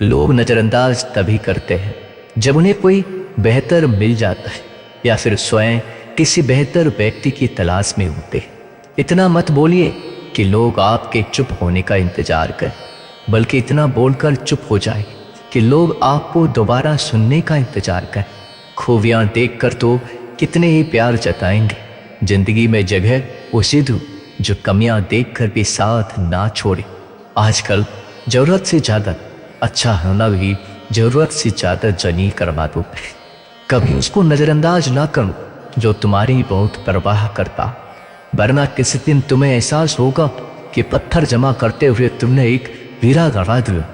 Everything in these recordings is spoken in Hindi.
लोग नजरअंदाज तभी करते हैं जब उन्हें कोई बेहतर मिल जाता है या फिर स्वयं किसी बेहतर व्यक्ति की तलाश में होते हैं। इतना मत बोलिए कि लोग आपके चुप होने का इंतजार करें, बल्कि इतना बोलकर चुप हो जाए कि लोग आपको दोबारा सुनने का इंतजार करें। खूबियां देखकर तो कितने ही प्यार जताएंगे। जिंदगी में जगह उसे दो जो कमियां देखकर भी साथ ना छोड़े। आजकल जरूरत से ज्यादा अच्छा होना भी जरूरत से ज्यादा जनी करवा दो। कभी उसको नजरअंदाज ना करो जो तुम्हारी बहुत परवाह करता, वरना किसी दिन तुम्हें एहसास होगा कि पत्थर जमा करते हुए तुमने एक हीरा गंवा दिया।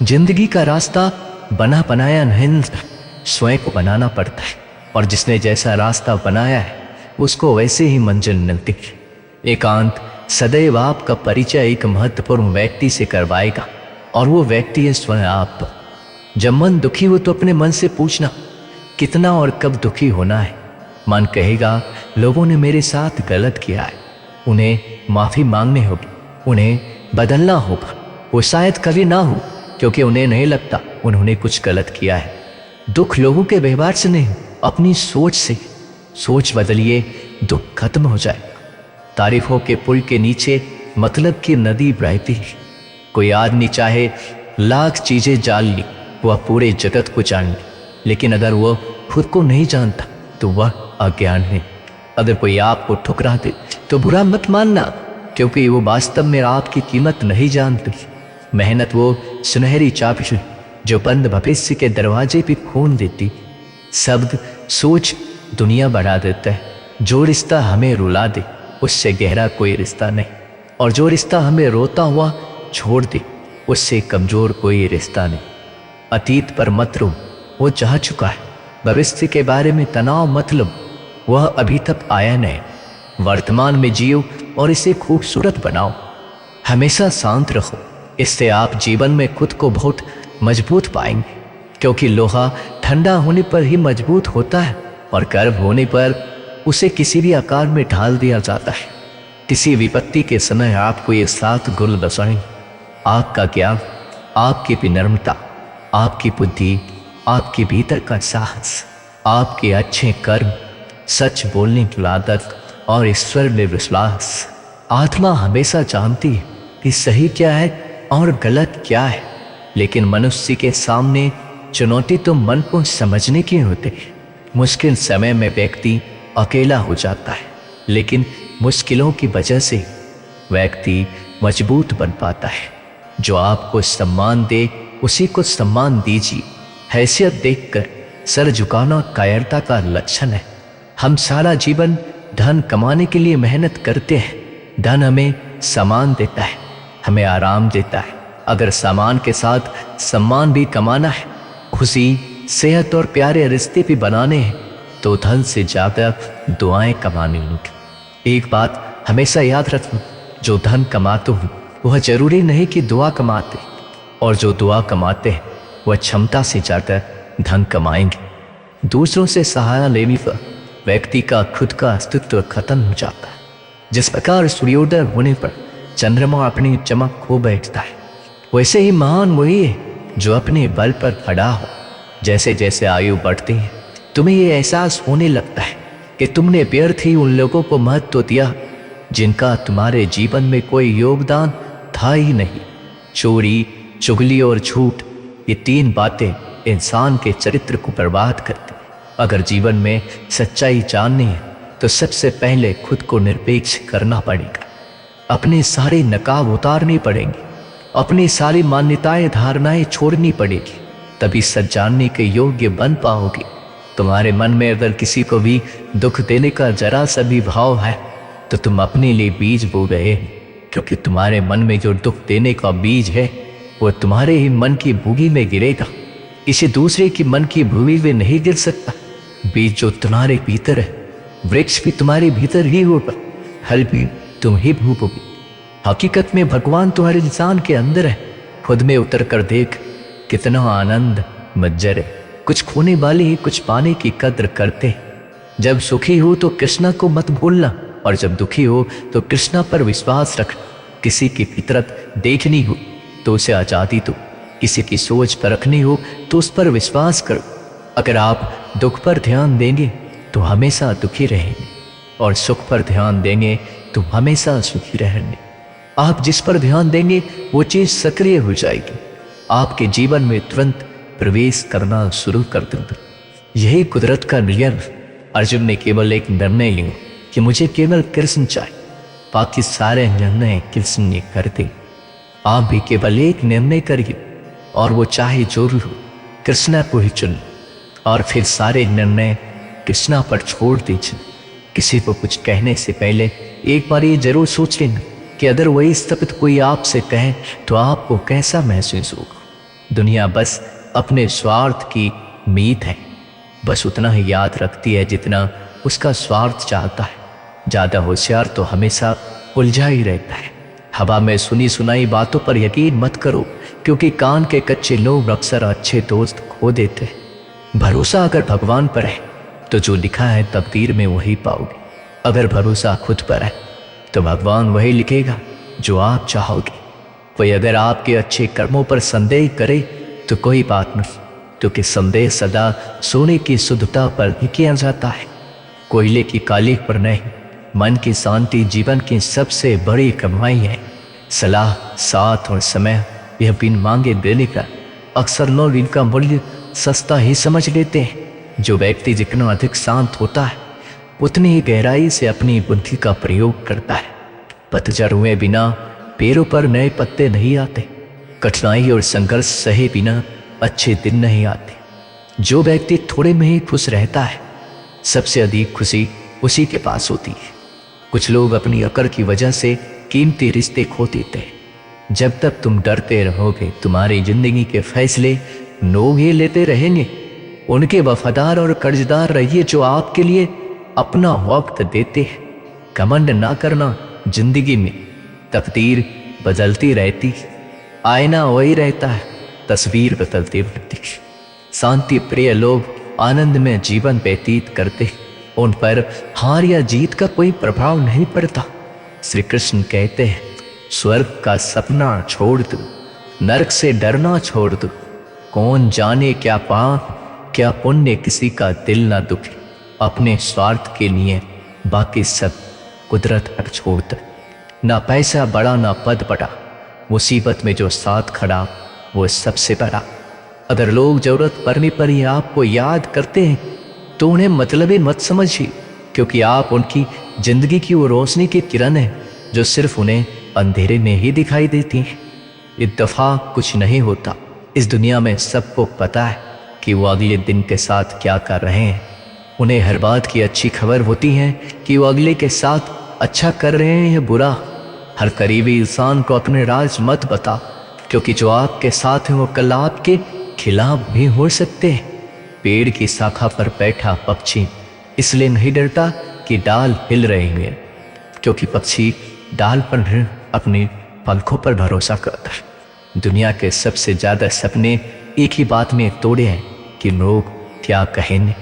जिंदगी का रास्ता बना बनाया नहीं, स्वयं को बनाना पड़ता है, और जिसने जैसा रास्ता बनाया है उसको वैसे ही मंजिल मिलती है। एकांत सदैव आपका परिचय एक महत्वपूर्ण व्यक्ति से करवाएगा, और वो व्यक्ति है स्वयं आप। जब मन दुखी हो तो अपने मन से पूछना कितना और कब दुखी होना है। मन कहेगा लोगों ने मेरे साथ गलत किया है, उन्हें माफी मांगनी होगी, उन्हें बदलना होगा। वो शायद कभी ना हो, क्योंकि उन्हें नहीं लगता उन्होंने कुछ गलत किया है। दुख लोगों के व्यवहार से नहीं, अपनी सोच से। सोच बदलिए, दुख खत्म हो जाए। तारीफों के पुल के नीचे मतलब की नदी बहती है। कोई आदमी चाहे लाख चीजें जान ली, वह पूरे जगत को जान ले, लेकिन अगर वह खुद को नहीं जानता तो वह अज्ञान है। अगर कोई आपको ठुकरा दे तो बुरा मत मानना, क्योंकि वो वास्तव में आपकी कीमत नहीं जानती। मेहनत वो सुनहरी चाबी है जो बंद भविष्य के दरवाजे भी खोल देती। शब्द सोच दुनिया बढ़ा देता है। जो रिश्ता हमें रुला दे उससे गहरा कोई रिश्ता नहीं, और जो रिश्ता हमें रोता हुआ छोड़ दे उससे कमजोर कोई रिश्ता नहीं। अतीत पर मत रो, वो चाह चुका है। भविष्य के बारे में तनाव मत लो, वह अभी तक आया नहीं। वर्तमान में जियो और इसे खूबसूरत बनाओ। हमेशा शांत रहो, इससे आप जीवन में खुद को बहुत मजबूत पाएंगे, क्योंकि लोहा ठंडा होने पर ही मजबूत होता है, और गर्म होने पर उसे किसी भी आकार में ढाल दिया जाता है। किसी विपत्ति के समय आपको ये 7 गुण बसाएं: आपका ज्ञान, आपकी विनम्रता, आपकी बुद्धि, आपके भीतर का साहस, आपके अच्छे कर्म, सच बोलने की आदत और ईश्वर में विश्वास। आत्मा हमेशा जानती है कि सही क्या है और गलत क्या है, लेकिन मनुष्य के सामने चुनौती तो मन को समझने की होती है। मुश्किल समय में व्यक्ति अकेला हो जाता है, लेकिन मुश्किलों की वजह से व्यक्ति मजबूत बन पाता है। जो आपको सम्मान दे उसी को सम्मान दीजिए। हैसियत देखकर सर झुकाना कायरता का लक्षण है। हम सारा जीवन धन कमाने के लिए मेहनत करते हैं। धन हमें सम्मान देता है, हमें आराम देता है। अगर सामान के साथ सम्मान भी कमाना है, खुशी, सेहत और प्यारे रिश्ते भी बनाने हैं, तो धन से ज्यादा दुआएं कमानी होंगी। एक बात हमेशा याद रखना, जो धन कमाते हो वह जरूरी नहीं कि दुआ कमाते, और जो दुआ कमाते हैं वह क्षमता से ज्यादा धन कमाएंगे। दूसरों से सहारा लेने पर व्यक्ति का खुद का अस्तित्व खत्म हो जाता है। जिस प्रकार सूर्योदय होने पर चंद्रमा अपनी चमक खो बैठता है, वैसे ही महान वही है जो अपने बल पर खड़ा हो। जैसे जैसे आयु बढ़ती है तुम्हें ये एहसास होने लगता है कि तुमने व्यर्थ ही उन लोगों को महत्व दिया जिनका तुम्हारे जीवन में कोई योगदान था ही नहीं। चोरी, चुगली और झूठ, ये 3 बातें इंसान के चरित्र को बर्बाद करती। अगर जीवन में सच्चाई जाननी है तो सबसे पहले खुद को निरपेक्ष करना पड़ेगा। अपने सारे नकाब उतारने पड़ेंगे, अपनी सारी मान्यताएं धारणाएं छोड़नी पड़ेगी, तभी सच जानने के योग्य बन पाओगे। तुम्हारे मन में अगर किसी को भी दुख देने का जरा सा भी भाव है तो तुम अपने लिए बीज बो गए, क्योंकि तुम्हारे मन में जो दुख देने का बीज है वो तुम्हारे ही मन की भूमि में गिरेगा। किसी दूसरे की मन की भूमि में नहीं गिर सकता। बीज जो तुम्हारे भीतर है, वृक्ष भी तुम्हारे भीतर ही होगा, फल भी तुम ही भोगोगे। हकीकत में भगवान तुम्हारे इंसान के अंदर है। खुद में उतर कर देख, कितना आनंद मज्जर है। कुछ खोने वाले ही कुछ पाने की कद्र करते हैं। जब सुखी हो तो कृष्णा को मत भूलना, और जब दुखी हो तो कृष्णा पर विश्वास रख। किसी की फितरत देखनी हो तो उसे आजादी दो, किसी की सोच परखनी हो तो उस पर विश्वास करो। अगर आप दुख पर ध्यान देंगे तो हमेशा दुखी रहेंगे, और सुख पर ध्यान देंगे तो हमेशा सुखी रहेंगे। आप जिस पर ध्यान देंगे वो चीज सक्रिय हो जाएगी, आपके जीवन में तुरंत प्रवेश करना शुरू कर देगा। यही कुदरत का नियम। अर्जुन ने केवल एक निर्णय लिया कि मुझे केवल कृष्ण चाहिए, बाकी सारे निर्णय कृष्ण ने कर दे। आप भी केवल एक निर्णय करिए, और वो चाहे जो भी हो, कृष्णा को ही चुन, और फिर सारे निर्णय कृष्णा पर छोड़ दीजिए। किसी को कुछ कहने से पहले एक बार ये जरूर सोच लेना कि अगर वही शब्द कोई आपसे कहे तो आपको कैसा महसूस होगा। दुनिया बस अपने स्वार्थ की मीत है, बस उतना ही याद रखती है जितना उसका स्वार्थ चाहता है। ज्यादा होशियार तो हमेशा उलझा ही रहता है। हवा में सुनी सुनाई बातों पर यकीन मत करो, क्योंकि कान के कच्चे लोग अक्सर अच्छे दोस्त खो देते हैं। भरोसा अगर भगवान पर है तो जो लिखा है तकदीर में वही पाओगे। अगर भरोसा खुद पर है तो भगवान वही लिखेगा जो आप चाहोगे। कोई अगर आपके अच्छे कर्मों पर संदेह करे तो कोई बात नहीं, क्योंकि संदेह सदा सोने की शुद्धता पर ही किया जाता है, कोयले की काली पर नहीं। मन की शांति जीवन की सबसे बड़ी कमाई है। सलाह, साथ और समय यह बिन मांगे देने का अक्सर लोग इनका मूल्य सस्ता ही समझ लेते हैं। जो व्यक्ति जितना अधिक शांत होता है उतनी ही गहराई से अपनी बुद्धि का प्रयोग करता है। पतझड़ हुए बिना पेड़ों पर नए पत्ते नहीं आते। कठिनाई और संघर्ष सहे बिना अच्छे दिन नहीं आते। जो व्यक्ति थोड़े में ही खुश रहता है, सबसे अधिक खुशी उसी के पास होती है। कुछ लोग अपनी अकड़ की वजह से कीमती रिश्ते खो देते हैं। जब तक तुम डरते रहोगे, तुम्हारी जिंदगी के फैसले लोग ही लेते रहेंगे। उनके वफादार और कर्जदार रहिए जो आपके लिए अपना वक्त देते हैं। घमंड ना करना। जिंदगी में तकदीर बदलती रहती है, आईना वही रहता है, तस्वीर बदलती रहती है। शांति प्रिय लोग आनंद में जीवन व्यतीत करते हैं, उन पर हार या जीत का कोई प्रभाव नहीं पड़ता। श्री कृष्ण कहते हैं, स्वर्ग का सपना छोड़ दो, नरक से डरना छोड़ दो। कौन जाने क्या पाप क्या पुण्य किसी का दिल ना दुखे। अपने स्वार्थ के लिए बाकी सब कुदरत पर छोड़ दो। ना पैसा बड़ा ना पद बड़ा, मुसीबत में जो साथ खड़ा वो सबसे बड़ा। अगर लोग जरूरत पड़ने पर ही आपको याद करते हैं तो उन्हें मतलबी मत समझिए, क्योंकि आप उनकी जिंदगी की वो रोशनी की किरण है जो सिर्फ उन्हें अंधेरे में ही दिखाई देती है। एक दफा कुछ नहीं होता। इस दुनिया में सबको पता है कि वो अगले दिन के साथ क्या कर रहे हैं। उन्हें हर बात की अच्छी खबर होती है कि वो अगले के साथ अच्छा कर रहे हैं या बुरा। हर करीबी इंसान को अपने राज मत बता, क्योंकि जो आपके साथ हैं वो कल आपके खिलाफ भी हो सकते हैं। पेड़ की शाखा पर बैठा पक्षी इसलिए नहीं डरता कि डाल हिल रहे हैं, क्योंकि पक्षी डाल पर अपने पंखों पर भरोसा करता है। दुनिया के सबसे ज्यादा सपने एक ही बात में तोड़े हैं कि लोग क्या कहेंगे।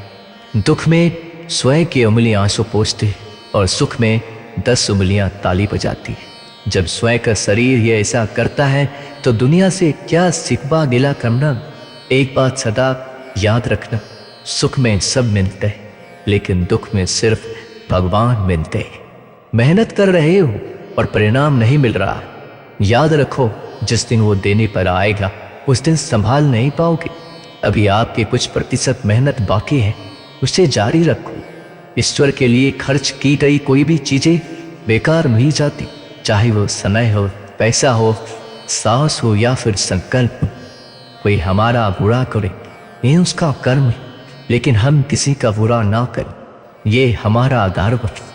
दुख में स्वयं की उंगलियां आंसू पोंछती और सुख में 10 उंगलियां ताली बजाती है। जब स्वयं का शरीर ये ऐसा करता है तो दुनिया से क्या सिकवा गिला करना। एक बात सदा याद रखना, सुख में सब मिलते हैं, लेकिन दुख में सिर्फ भगवान मिलते हैं। मेहनत कर रहे हो और परिणाम नहीं मिल रहा, याद रखो जिस दिन वो देने पर आएगा उस दिन संभाल नहीं पाओगे। अभी आपके कुछ प्रतिशत मेहनत बाकी है, उसे जारी रखो। ईश्वर के लिए खर्च की गई कोई भी चीजें बेकार नहीं जाती, चाहे वो समय हो, पैसा हो, सांस हो या फिर संकल्प। कोई हमारा बुरा करे ये उसका कर्म है, लेकिन हम किसी का बुरा ना करें ये हमारा आधार बने।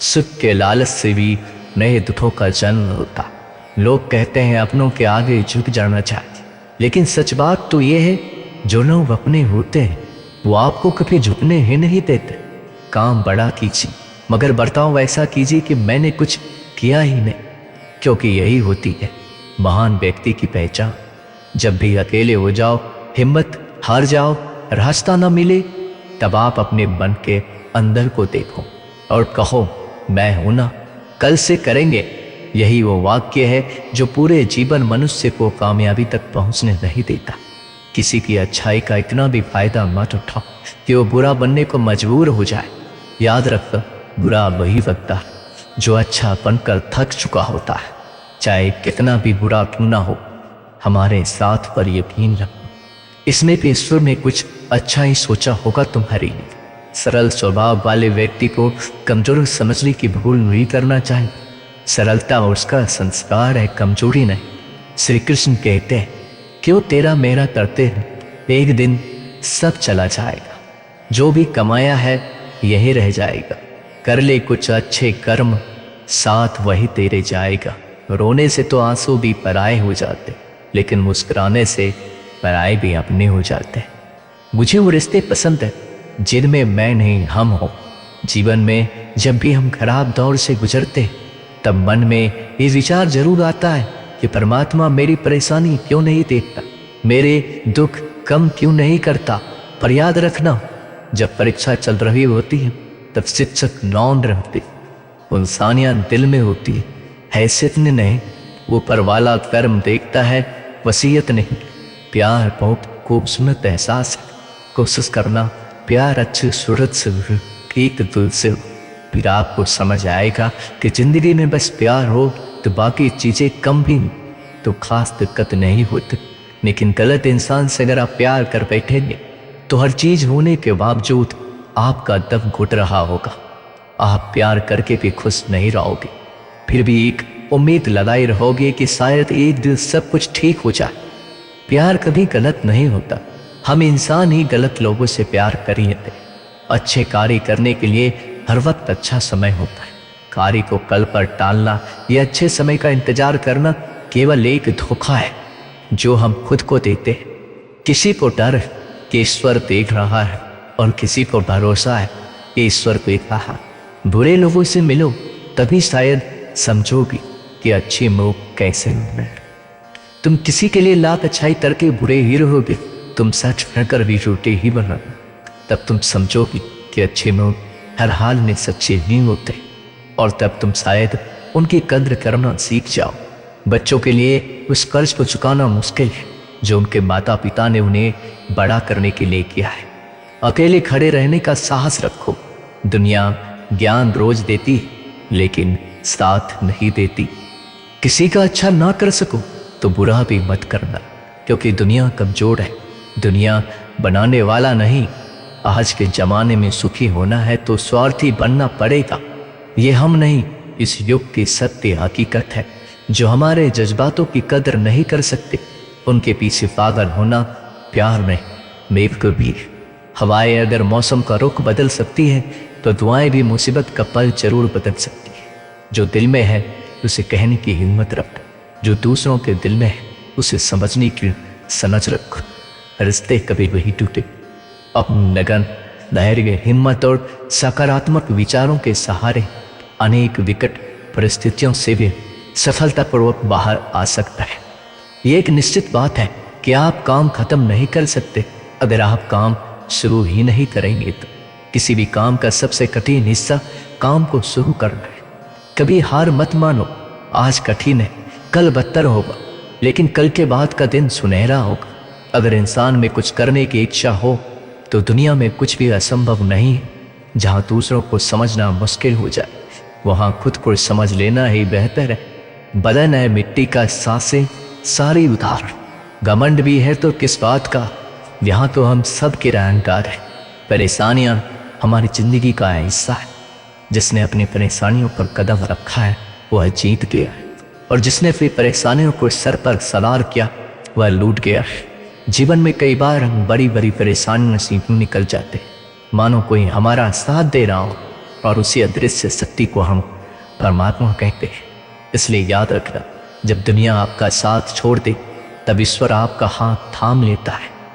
सुख के लालच से भी नए दुखों का जन्म होता। लोग कहते हैं अपनों के आगे झुक जाना चाहिए, लेकिन सच बात तो ये है जो लोग अपने होते हैं वो आपको कभी झुकने ही नहीं देते। काम बड़ा कीजिए मगर बर्ताव वैसा कीजिए कि मैंने कुछ किया ही नहीं, क्योंकि यही होती है महान व्यक्ति की पहचान। जब भी अकेले हो जाओ, हिम्मत हार जाओ, रास्ता न मिले, तब आप अपने मन के अंदर को देखो और कहो मैं हूं ना, कल से करेंगे। यही वो वाक्य है जो पूरे जीवन मनुष्य को कामयाबी तक पहुंचने नहीं देता। किसी की अच्छाई का इतना भी फायदा मत उठाओ कि वो बुरा बनने को मजबूर हो जाए। याद रखो, बुरा वही लगता है जो अच्छा बनकर थक चुका होता है। चाहे कितना भी बुरा क्यों ना हो, हमारे साथ पर यकीन रखो, इसमें भी ईश्वर ने कुछ अच्छा ही सोचा होगा तुम्हारे लिए। सरल स्वभाव वाले व्यक्ति को कमजोर समझने की भूल नहीं करना चाहिए। सरलता उसका संस्कार है, कमजोरी नहीं। श्री कृष्ण कहते हैं, क्यों तेरा मेरा करते हैं, एक दिन सब चला जाएगा। जो भी कमाया है यही रह जाएगा। कर ले कुछ अच्छे कर्म, साथ वही तेरे जाएगा। रोने से तो आंसू भी पराए हो जाते, लेकिन मुस्कुराने से पराए भी अपने हो जाते हैं। मुझे वो रिश्ते पसंद है जिनमें मैं नहीं हम हो। जीवन में जब भी हम खराब दौर से गुजरते तब मन में ये विचार जरूर आता है कि परमात्मा मेरी परेशानी क्यों नहीं देखता, मेरे दुख कम क्यों नहीं करता। पर याद रखना, जब परीक्षा चल रही होती है तब शिक्षक नौन रहते, इंसानियत दिल में होती है, हैसियत ने नहीं। वो पर वाला कर्म देखता है, वसीयत नहीं। प्यार बहुत खूबसूरत एहसास है। कोशिश करना प्यार अच्छी सूरत से ठीक दिल से, फिर आपको समझ आएगा कि जिंदगी में बस प्यार हो तो बाकी चीजें कम भी तो खास दिक्कत नहीं होती। लेकिन गलत इंसान से अगर आप प्यार कर बैठेंगे तो हर चीज होने के बावजूद आपका दम घुट रहा होगा। आप प्यार करके भी खुश नहीं रहोगे, फिर भी एक उम्मीद लगाई रहोगे कि शायद एक दिन सब कुछ ठीक हो जाए। प्यार कभी गलत नहीं होता, हम इंसान ही गलत लोगों से प्यार कर ही लेते। अच्छे कार्य करने के लिए हर वक्त अच्छा समय होता है। कार्य को कल पर टालना या अच्छे समय का इंतजार करना केवल एक धोखा है जो हम खुद को देते हैं। किसी को डर है कि ईश्वर देख रहा है और किसी को भरोसा है कि ईश्वर देख रहा है। बुरे लोगों से मिलो तभी शायद समझोगी कि अच्छी मोह कैसे होना है। तुम किसी के लिए लाख अच्छाई करके बुरे ही रहोगे, तुम सच कहकर भी झूठे ही बनो, तब तुम समझोगी कि अच्छे मोह हर हाल में सच्चे नहीं होते। और तब तुम शायद उनकी कद्र करना सीख जाओ। बच्चों के लिए उस कर्ज को चुकाना मुश्किल है जो उनके माता पिता ने उन्हें बड़ा करने के लिए किया है। अकेले खड़े रहने का साहस रखो। दुनिया ज्ञान रोज देती लेकिन साथ नहीं देती। किसी का अच्छा ना कर सको तो बुरा भी मत करना, क्योंकि दुनिया कमजोर है, दुनिया बनाने वाला नहीं। आज के जमाने में सुखी होना है तो स्वार्थी बनना पड़ेगा। ये हम नहीं, इस युग की सत्य हकीकत है। जो हमारे जज्बातों की कदर नहीं कर सकते उनके पीछे पागल होना प्यार नहीं, बेवकूफी। हवाएं अगर मौसम का रुख बदल सकती है तो दुआएं भी मुसीबत का पल जरूर बदल सकती है। जो दिल में है उसे कहने की हिम्मत रख, जो दूसरों के दिल में है उसे समझने की समझ रख। रिश्ते कभी वही टूटे अपनी लगन, धैर्य, हिम्मत और सकारात्मक विचारों के सहारे अनेक विकट परिस्थितियों से भी सफलतापूर्वक बाहर आ सकता है। ये एक निश्चित बात है कि आप काम खत्म नहीं कर सकते अगर आप काम शुरू ही नहीं करेंगे। तो किसी भी काम का सबसे कठिन हिस्सा काम को शुरू करना है। कभी हार मत मानो। आज कठिन है, कल बदतर होगा, लेकिन कल के बाद का दिन सुनहरा होगा। अगर इंसान में कुछ करने की इच्छा हो तो दुनिया में कुछ भी असंभव नहीं है। जहाँ दूसरों को समझना मुश्किल हो जाए वहाँ खुद को समझ लेना ही बेहतर है। बदन है मिट्टी का, सांसें सारी उधार। घमंड भी है तो किस बात का, यहाँ तो हम सब के अहंकार है। परेशानियाँ हमारी जिंदगी का हिस्सा है। जिसने अपनी परेशानियों पर कदम रखा है वह जीत गया है, और जिसने फिर परेशानियों को सर पर सवार किया वह लूट गया है। जीवन में कई बार हम बड़ी बड़ी परेशानियों से निकल जाते हैं, मानो कोई हमारा साथ दे रहा हो, और उसी अदृश्य शक्ति को हम परमात्मा कहते हैं। इसलिए याद रखना, जब दुनिया आपका साथ छोड़ दे तब ईश्वर आपका हाथ थाम लेता है।